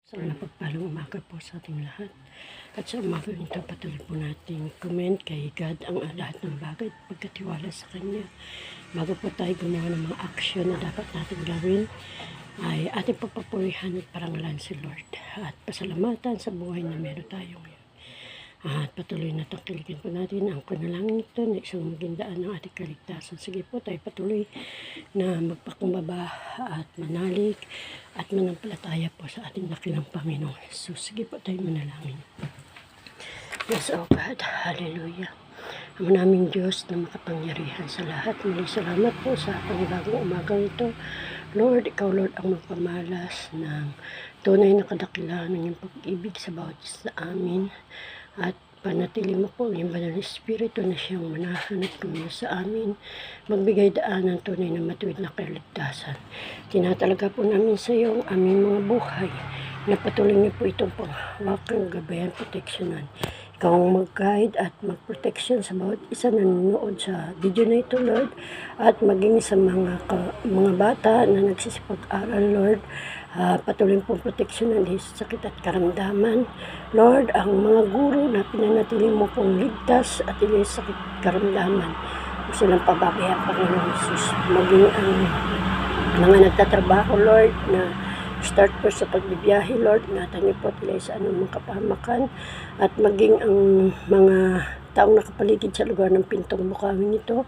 Sa napagpalang umaga po sa ating lahat. At sa umaga ito, patuloy po natin comment kay God ang lahat ng bagay at pagkatiwala sa Kanya. Bago po tayo gumawa ng mga aksyon na dapat natin gawin, ay ating pagpapurihan at parangalan si Lord. At pasalamatan sa buhay na meron tayo ngayon. At patuloy na tangkilikin po natin ang panalangin ito na isang maging daan ng ating kaligtasan. Sige po tayo patuloy na magpakumbaba at manalig at manampalataya po sa ating dakilang Panginoong Jesus. Sige po tayo manalangin. Yes, oh God, hallelujah. Ang naming Diyos na makapangyarihan sa lahat. Muli salamat po sa panibagong umagang ito. Lord, Ikaw Lord ang magpamalas ng tunay na kadakilaan ng iyong pag-ibig sa bawat isa amin. At panatili mo po ang iyong banal na Espiritu na siyang manahan at kumilo sa amin. Magbigay daan ng tunay na matuwid na kaligtasan. Tinatalaga po namin sa iyo ang aming mga buhay na patuloy niyo po itong panghawakan, gabayan, proteksyonan. Ikaw ang mag-guide at mag-protection sa bawat isa na nanonood sa video na ito, Lord. At maging sa mga bata na nagsisipag-aral, Lord. Patuloy pong proteksyon ng sakit at karamdaman. Lord, ang mga guro na pinanatili mo pong ligtas at sakit at karamdaman. Huwag silang pababayaan, Panginoon Jesus. Maging ang mga nagtatrabaho, Lord, na start po sa pagbibiyahe, Lord. Ingatan niyo po tila sa anumang kapahamakan. At maging ang mga taong nakapaligid sa lugar ng Pintong Bukawin ito.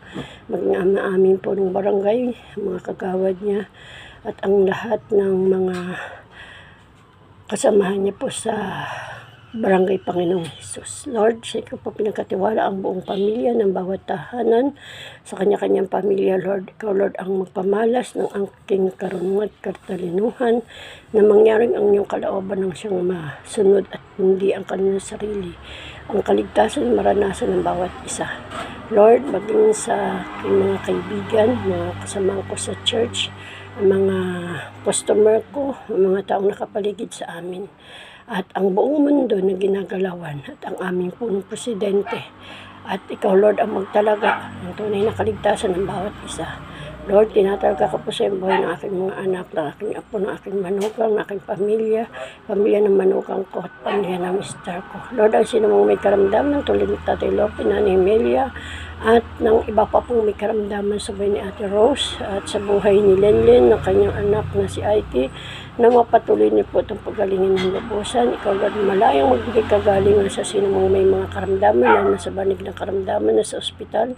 Maging ang amin po ng barangay, mga kagawad niya. At ang lahat ng mga kasamahan niya po sa barangay, Panginoong Jesus. Lord, sa ikaw po pinagkatiwala ang buong pamilya ng bawat tahanan sa kanya-kanyang pamilya, Lord. Ikaw, Lord, ang magpamalas ng aking karunungan at katalinuhan na mangyaring ang iyong kalooban ng siyang masunod at hindi ang kanilang sarili. Ang kaligtasan maranasan ng bawat isa. Lord, maging sa aking mga kaibigan, mga kasama ko sa church, ang mga customer ko, ang mga taong nakapaligid sa amin, at ang buong mundo na ginagalawan, at ang aming punong presidente. At ikaw, Lord, ang magtalaga ng tunay na kaligtasan ng bawat isa. Lord, tinatalaga ko po sa buhay ng aking mga anak, ng aking apo, ng aking manugang, ng aking pamilya ng manugang ko, at pamilya ng mister ko. Lord, ang sino mong may karamdaman, tulad ni Tatay Lope, Nanay Melia, at ng iba pa pong may karamdaman sa buhay ni Ate Rose, at sa buhay ni Lenlen, ng kanyang anak na si Aiki, na mapatuloy niyo po itong paggalingin ng lubusan. Ikaw, Lord, malayang magbigay kagalingan sa sino mong may mga karamdaman na nasa banig ng karamdaman na sa ospital.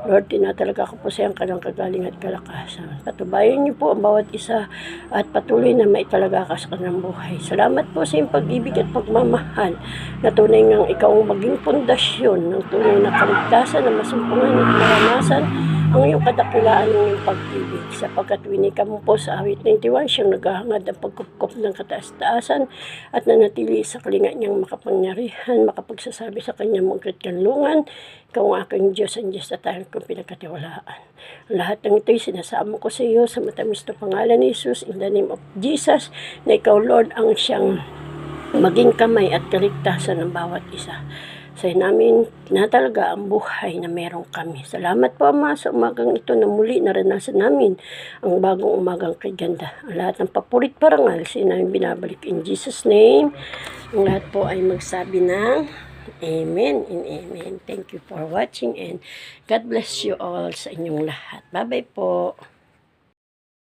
Lord, tinatalaga ko po sa iyong kanyang kagaling at kalakasan. Patubayan niyo po ang bawat isa at patuloy na maitalaga ka sa kanyang buhay. Salamat po sa iyong pag-ibig at pagmamahal na tunay ngang ikaw ang maging pundasyon ng tunay na kaligtasan na masumpungan at maranasan ang iyong kadakilaan ng iyong pag-ibig. Sapagkat winika mo po sa awit 91, siyang naghahangad ang pagkupkop ng kataas-taasan at nanatili sa kalinga niyang makapangyarihan, makapagsasabi sa kanyang mugrit kanlungan, ikaw ang aking Diyos, ang Diyos na tayo kong pinagkatiwalaan. Lahat ng ito'y sinasamo ko sa iyo sa matamis na pangalan ni Jesus, in the name of Jesus, na ikaw, Lord, ang siyang maging kamay at kaligtasan ng bawat isa. Sa namin, tinatalaga ang buhay na meron kami. Salamat po, Ama, sa umagang ito na muli naranasan namin ang bagong umagang kay ganda. Ang lahat ng papurit parangal, namin binabalik in Jesus' name. Ang lahat po ay magsabi ng Amen and Amen. Thank you for watching and God bless you all sa inyong lahat. Bye-bye po.